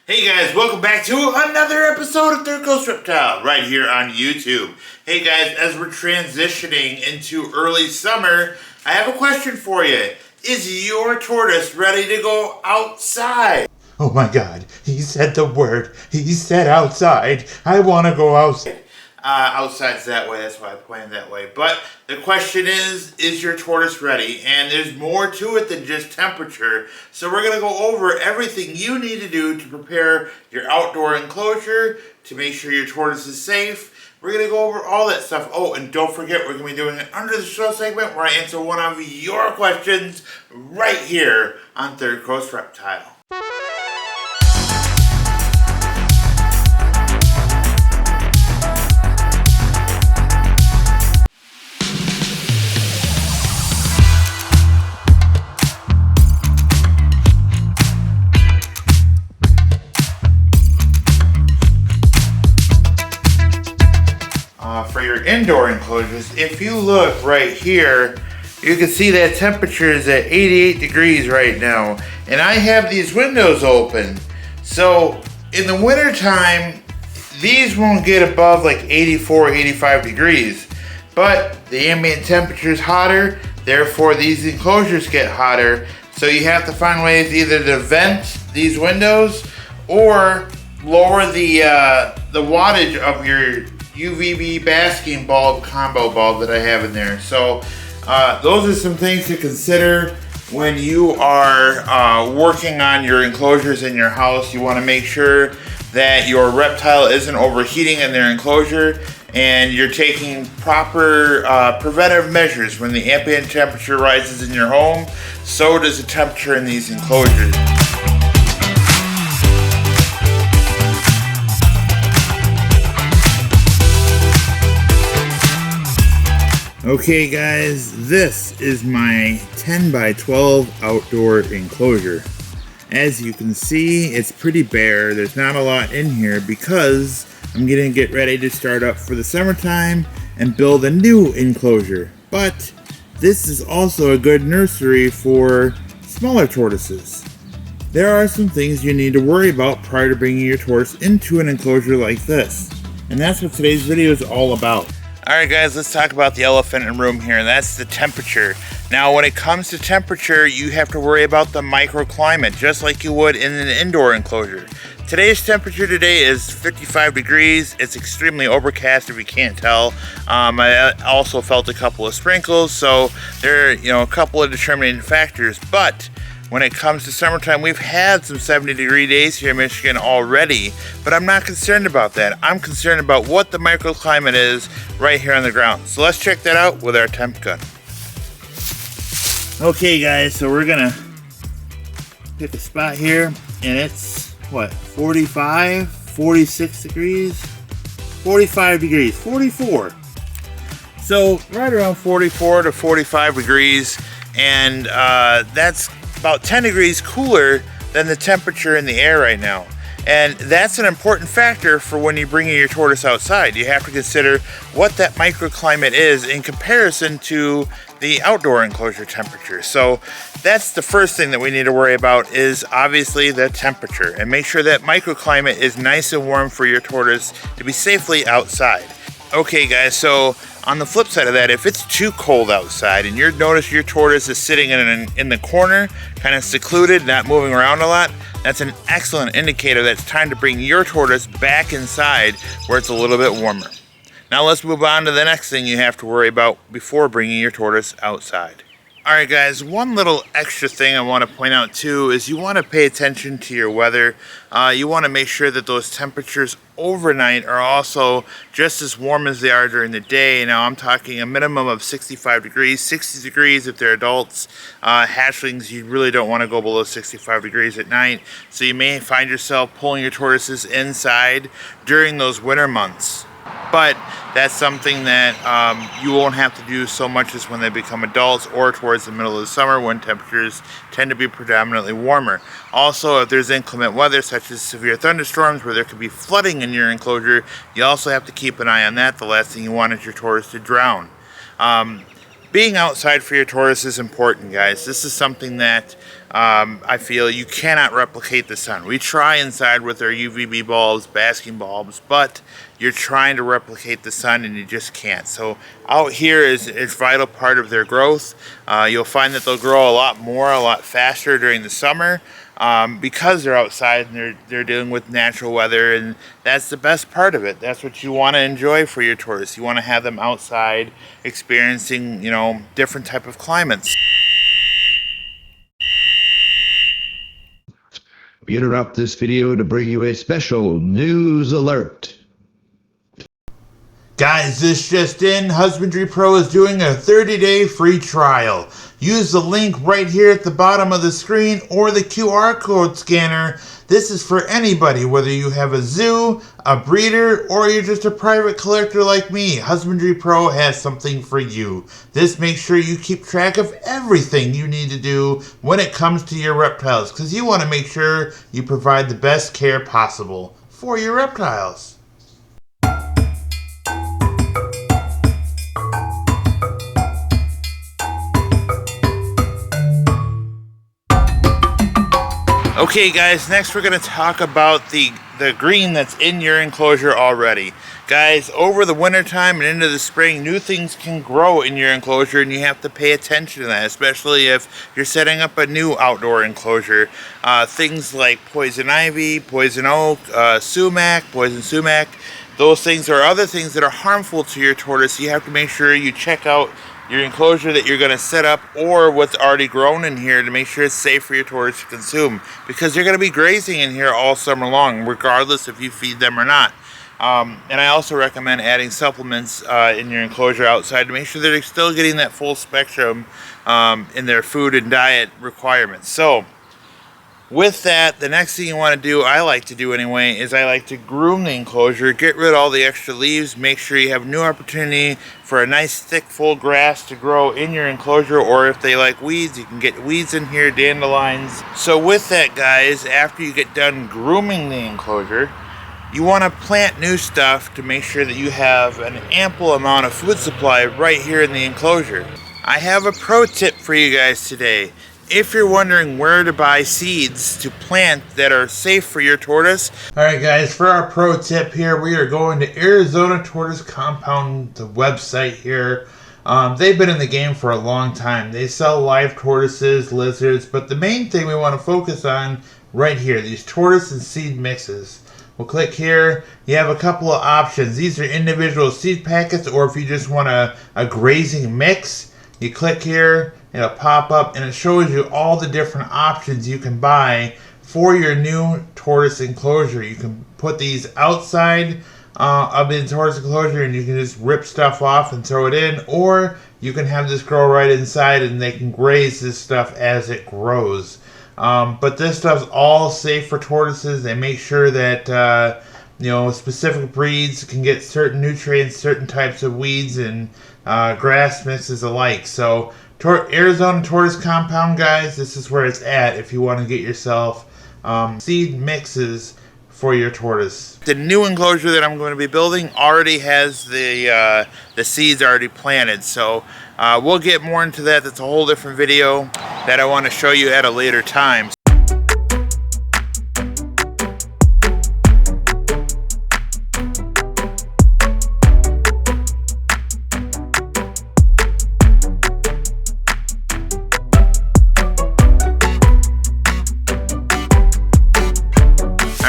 Hey guys, welcome back to another episode of Third Coast Reptile right here on YouTube. Hey guys, as we're transitioning into early summer, I have a question for you. Is your tortoise ready to go outside? Oh my God, he said the word. He said outside. I want to go outside. Outside's that way, that's why I pointed that way. But the question is your tortoise ready? And there's more to it than just temperature. So we're going to go over everything you need to do to prepare your outdoor enclosure, to make sure your tortoise is safe. We're going to go over all that stuff. Oh, and don't forget, we're going to be doing an Under the Show segment where I answer one of your questions right here on Third Coast Reptile. For your indoor enclosures, if you look right here, you can see that temperature is at 88 degrees right now, and I have these windows open. So in the winter time, these won't get above like 84, 85 degrees, but the ambient temperature is hotter, therefore these enclosures get hotter. So you have to find ways either to vent these windows or lower the wattage of your UVB basking bulb combo bulb that I have in there. So those are some things to consider when you are working on your enclosures in your house. You want to make sure that your reptile isn't overheating in their enclosure, and you're taking proper preventive measures. When the ambient temperature rises in your home, so does the temperature in these enclosures. Okay guys, this is my 10 by 12 outdoor enclosure. As you can see, it's pretty bare. There's not a lot in here because I'm gonna get ready to start up for the summertime and build a new enclosure. But this is also a good nursery for smaller tortoises. There are some things you need to worry about prior to bringing your tortoise into an enclosure like this. And that's what today's video is all about. Alright guys, let's talk about the elephant in the room here, and that's the temperature. Now when it comes to temperature, you have to worry about the microclimate, just like you would in an indoor enclosure. Today's temperature today is 55 degrees. It's extremely overcast if you can't tell. I also felt a couple of sprinkles, so there are a couple of determining factors. But when it comes to summertime, we've had some 70-degree days here in Michigan already, but I'm not concerned about that. I'm concerned about what the microclimate is right here on the ground. So let's check that out with our temp gun. Okay guys, so we're gonna pick a spot here, and it's what, 45, 46 degrees, 45 degrees, 44. So right around 44 to 45 degrees, and that's about 10 degrees cooler than the temperature in the air right now. And that's an important factor for when you're bringing your tortoise outside. You have to consider what that microclimate is in comparison to the outdoor enclosure temperature. So that's the first thing that we need to worry about, is obviously the temperature, and make sure that microclimate is nice and warm for your tortoise to be safely outside. Okay guys, so on the flip side of that, if it's too cold outside and you notice your tortoise is sitting in the corner, kind of secluded, not moving around a lot, that's an excellent indicator that it's time to bring your tortoise back inside where it's a little bit warmer. Now let's move on to the next thing you have to worry about before bringing your tortoise outside. Alright guys, one little extra thing I want to point out too is you want to pay attention to your weather. You want to make sure that those temperatures overnight are also just as warm as they are during the day. Now I'm talking a minimum of 65 degrees, 60 degrees if they're adults. Hatchlings, you really don't want to go below 65 degrees at night. So you may find yourself pulling your tortoises inside during those winter months. But that's something that you won't have to do so much as when they become adults or towards the middle of the summer when temperatures tend to be predominantly warmer. Also, if there's inclement weather such as severe thunderstorms where there could be flooding in your enclosure, you also have to keep an eye on that. The last thing you want is your tortoise to drown. Being outside for your tortoise is important, guys. This is something that I feel you cannot replicate the sun. We try inside with our UVB bulbs, basking bulbs, but you're trying to replicate the sun and you just can't. So out here is a vital part of their growth. You'll find that they'll grow a lot more, a lot faster during the summer because they're outside and they're dealing with natural weather, and that's the best part of it. That's what you want to enjoy for your tortoise. You want to have them outside experiencing, you know, different type of climates. We interrupt this video to bring you a special news alert. Guys, this just in, Husbandry Pro is doing a 30-day free trial. Use the link right here at the bottom of the screen or the QR code scanner. This is for anybody, whether you have a zoo, a breeder, or you're just a private collector like me. Husbandry Pro has something for you. This makes sure you keep track of everything you need to do when it comes to your reptiles, because you want to make sure you provide the best care possible for your reptiles. Okay guys, next we're going to talk about the green that's in your enclosure already. Guys, over the winter time and into the spring, new things can grow in your enclosure and you have to pay attention to that, especially if you're setting up a new outdoor enclosure. Things like poison ivy, poison oak, sumac, poison sumac, those things are other things that are harmful to your tortoise. You have to make sure you check out your enclosure that you're going to set up or what's already grown in here to make sure it's safe for your tortoise to consume, because they're going to be grazing in here all summer long regardless if you feed them or not. And I also recommend adding supplements in your enclosure outside to make sure that they're still getting that full spectrum in their food and diet requirements. So with that, the next thing you want to do, I like to do anyway, is I like to groom the enclosure, get rid of all the extra leaves, make sure you have new opportunity for a nice thick full grass to grow in your enclosure, or if they like weeds, you can get weeds in here, dandelions. So with that guys, after you get done grooming the enclosure, you want to plant new stuff to make sure that you have an ample amount of food supply right here in the enclosure. I have a pro tip for you guys today. If you're wondering where to buy seeds to plant that are safe for your tortoise. Alright guys, for our pro tip here, we are going to Arizona Tortoise Compound, the website here. They've been in the game for a long time. They sell live tortoises, lizards, but the main thing we want to focus on right here, these tortoise and seed mixes. We'll click here. You have a couple of options. These are individual seed packets, or if you just want a grazing mix, you click here, it'll pop up and it shows you all the different options you can buy for your new tortoise enclosure. You can put these outside of the tortoise enclosure and you can just rip stuff off and throw it in, or you can have this grow right inside and they can graze this stuff as it grows. But this stuff's all safe for tortoises. They make sure that you know, specific breeds can get certain nutrients, certain types of weeds and grass mixes alike. So Arizona Tortoise Compound, guys, this is where it's at if you want to get yourself seed mixes for your tortoise. The new enclosure that I'm going to be building already has the seeds already planted, so we'll get more into that. That's a whole different video that I want to show you at a later time.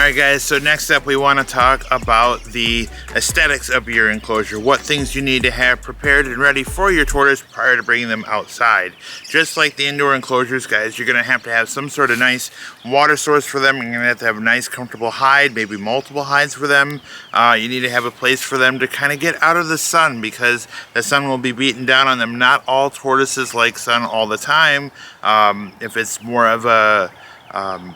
Alright guys, so next up we want to talk about the aesthetics of your enclosure. What things you need to have prepared and ready for your tortoise prior to bringing them outside. Just like the indoor enclosures, guys, you're going to have some sort of nice water source for them. You're going to have a nice comfortable hide, maybe multiple hides for them. You need to have a place for them to kind of get out of the sun, because the sun will be beating down on them. Not all tortoises like sun all the time. If it's more of a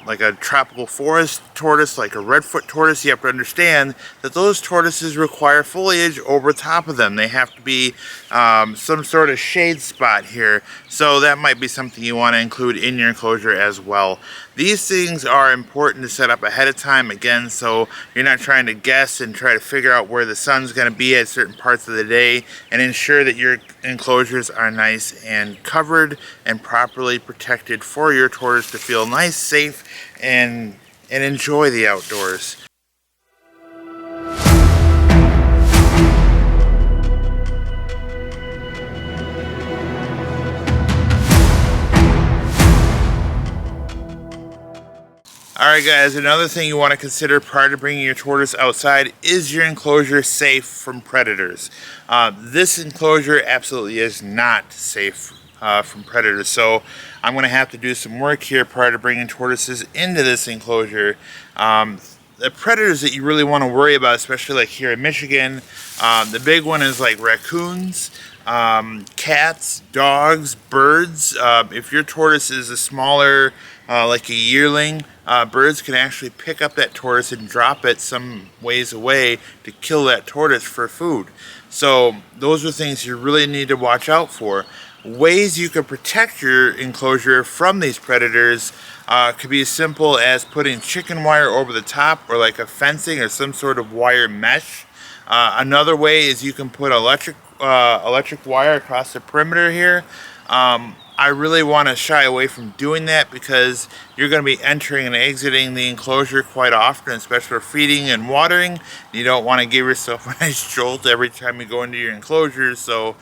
like a tropical forest tortoise like a redfoot tortoise, you have to understand that those tortoises require foliage over top of them. They have to be some sort of shade spot here, so that might be something you want to include in your enclosure as well. These things are important to set up ahead of time, again, so you're not trying to guess and try to figure out where the sun's going to be at certain parts of the day, and ensure that your enclosures are nice and covered and properly protected for your tortoise to feel nice, safe, and enjoy the outdoors. Alright guys, another thing you want to consider prior to bringing your tortoise outside is your enclosure safe from predators. This enclosure absolutely is not safe from predators, so I'm going to have to do some work here prior to bringing tortoises into this enclosure. The predators that you really want to worry about, especially like here in Michigan, the big one is like raccoons, cats, dogs, birds. If your tortoise is a smaller, like a yearling, birds can actually pick up that tortoise and drop it some ways away to kill that tortoise for food. So those are things you really need to watch out for. Ways you can protect your enclosure from these predators could be as simple as putting chicken wire over the top, or like a fencing or some sort of wire mesh. Another way is you can put electric wire across the perimeter here. I really want to shy away from doing that because you're going to be entering and exiting the enclosure quite often, especially for feeding and watering. You don't want to give yourself a nice jolt every time you go into your enclosure. So,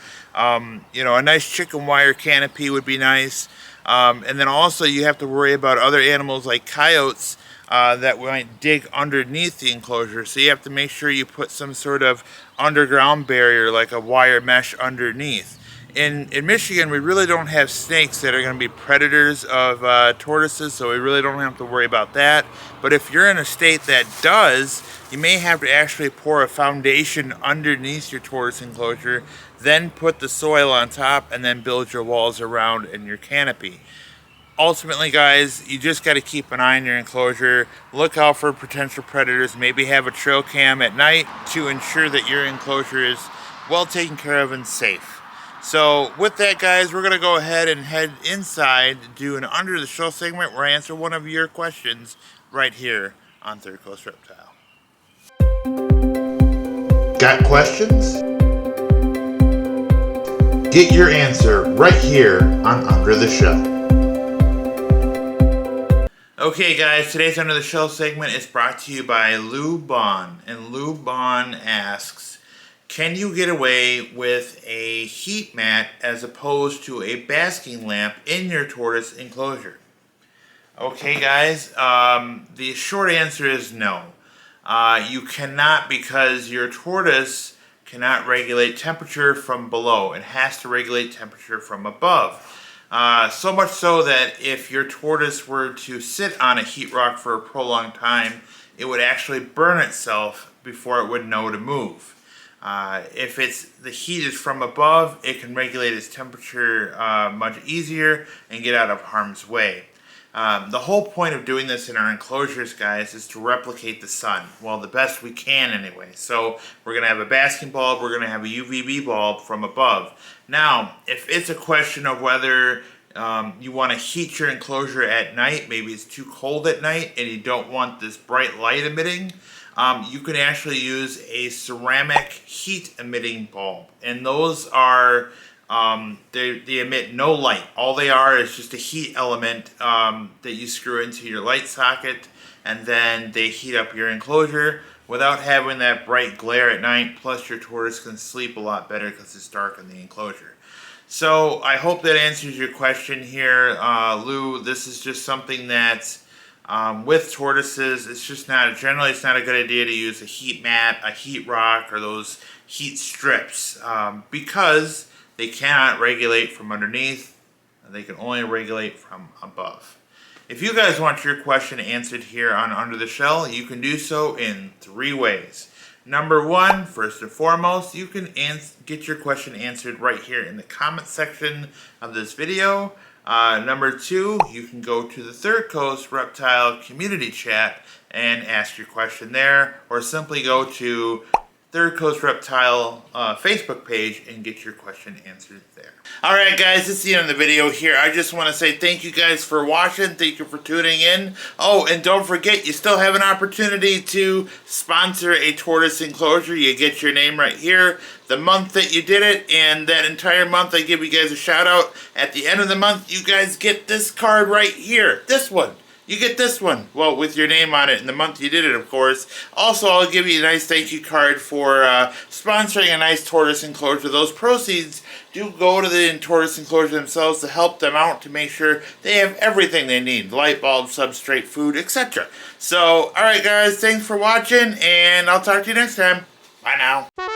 you know, a nice chicken wire canopy would be nice. And then also you have to worry about other animals like coyotes that might dig underneath the enclosure. So you have to make sure you put some sort of underground barrier like a wire mesh underneath. In Michigan, we really don't have snakes that are going to be predators of tortoises, so we really don't have to worry about that. But if you're in a state that does, you may have to actually pour a foundation underneath your tortoise enclosure, then put the soil on top, and then build your walls around and your canopy. Ultimately, guys, you just got to keep an eye on your enclosure. Look out for potential predators. Maybe have a trail cam at night to ensure that your enclosure is well taken care of and safe. So with that, guys, we're going to go ahead and head inside, do an Under the Show segment where I answer one of your questions right here on Third Coast Reptile. Got questions? Get your answer right here on Under the Show. Okay, guys, today's Under the Show segment is brought to you by Lou Bon. And Lou Bon asks, can you get away with a heat mat as opposed to a basking lamp in your tortoise enclosure? Okay, guys, the short answer is no. You cannot, because your tortoise cannot regulate temperature from below. It has to regulate temperature from above. So much so that if your tortoise were to sit on a heat rock for a prolonged time, it would actually burn itself before it would know to move. If the heat is from above, it can regulate its temperature much easier and get out of harm's way. The whole point of doing this in our enclosures, guys, is to replicate the sun. Well, the best we can anyway. So we're going to have a basking bulb, we're going to have a UVB bulb from above. Now, if it's a question of whether you want to heat your enclosure at night, maybe it's too cold at night and you don't want this bright light emitting, you can actually use a ceramic heat emitting bulb. And those are, they emit no light. All they are is just a heat element that you screw into your light socket, and then they heat up your enclosure without having that bright glare at night. Plus your tortoise can sleep a lot better because it's dark in the enclosure. So I hope that answers your question here, Lou. This is just something that's with tortoises, it's just not, generally it's not a good idea to use a heat mat, a heat rock, or those heat strips because they cannot regulate from underneath, and they can only regulate from above. If you guys want your question answered here on Under the Shell, you can do so in 3 ways. Number 1, first and foremost, you can get your question answered right here in the comment section of this video. Number 2, you can go to the Third Coast Reptile community chat and ask your question there, or simply go to Third Coast Reptile Facebook page and get your question answered there. Alright guys, this is the end of the video here. I just want to say thank you guys for watching. Thank you for tuning in. Oh, and don't forget, you still have an opportunity to sponsor a tortoise enclosure. You get your name right here, the month that you did it, and that entire month I give you guys a shout out. At the end of the month, you guys get this card right here. This one. You get this one, well, with your name on it, and the month you did it, of course. Also, I'll give you a nice thank you card for sponsoring a nice tortoise enclosure. Those proceeds do go to the tortoise enclosure themselves to help them out, to make sure they have everything they need. Light bulb, substrate, food, etc. So, alright guys, thanks for watching, and I'll talk to you next time. Bye now.